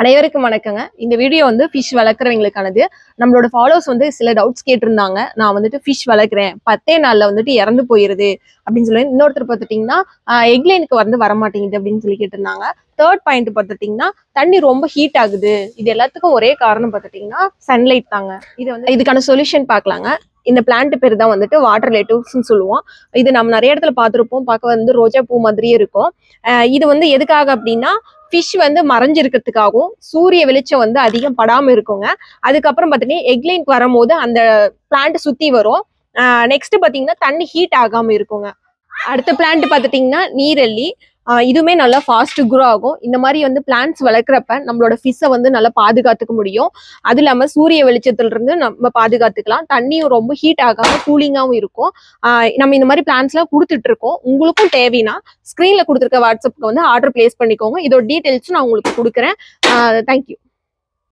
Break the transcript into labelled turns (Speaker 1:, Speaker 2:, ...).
Speaker 1: அனைவருக்கும் வணக்கங்க. இந்த வீடியோ வந்து ஃபிஷ் வளர்க்குறவங்களுக்கானது. நம்மளோட ஃபாலோவர்ஸ் வந்து சில டவுட்ஸ் கேட்டிருந்தாங்க. நான் வந்துட்டு ஃபிஷ் வளர்க்குறேன், 10 நாள்ல வந்துட்டு இறந்து போயிருது அப்படின்னு சொல்லி. இன்னொருத்தர் பார்த்துட்டிங்கன்னா எக்லைனுக்கு வந்து வரமாட்டேங்குது அப்படின்னு சொல்லி கேட்டிருந்தாங்க. தேர்ட் பாயிண்ட் பார்த்துட்டிங்கன்னா தண்ணி ரொம்ப ஹீட் ஆகுது. இது எல்லாத்துக்கும் ஒரே காரணம் பார்த்துட்டிங்கன்னா சன்லைட் தாங்க. இதுக்கான சொல்யூஷன் பார்க்கலாங்க. இந்த பிளான்ட் பேர் தான் வந்துட்டு வாட்டர் லேட்டூஸ்ன்னு சொல்லுவோம். இது நம்ம நிறைய இடத்துல பார்த்துருப்போம். பார்க்க வந்து ரோஜா பூ மாதிரியே இருக்கும். இது வந்து எதுக்காக அப்படின்னா ஃபிஷ் வந்து மறைஞ்சிருக்கிறதுக்காகவும் சூரிய வெளிச்சம் வந்து அதிகம் படாம இருக்குங்க. அதுக்கப்புறம் பார்த்தீங்கன்னா எக்லைனுக்கு வரும்போது அந்த பிளான்ட் சுத்தி வரும். நெக்ஸ்ட் பார்த்தீங்கன்னா தண்ணி ஹீட் ஆகாம இருக்குங்க. அடுத்த பிளான்ட் பார்த்துட்டிங்கன்னா நீரல்லி. இதுவுமே நல்லா ஃபாஸ்ட் குரோ ஆகும். இந்த மாதிரி வந்து பிளான்ட்ஸ் வளர்க்குறப்ப நம்மளோட ஃபிஷ்ஷை வந்து நல்லா பாதுகாத்துக்க முடியும். அது இல்லாமல் சூரிய வெளிச்சத்துல இருந்து நம்ம பாதுகாத்துக்கலாம். தண்ணியும் ரொம்ப ஹீட் ஆகாம கூலிங்காகவும் இருக்கும். நம்ம இந்த மாதிரி பிளான்ஸ்லாம் கொடுத்துட்டு இருக்கோம். உங்களுக்கும் தேவைன்னா ஸ்க்ரீன்ல கொடுத்துருக்க வாட்ஸ்அப்புக்கு வந்து ஆர்டர் பிளேஸ் பண்ணிக்கோங்க. இதோட டீட்டெயில்ஸும் நான் உங்களுக்கு கொடுக்குறேன். தேங்க்யூ.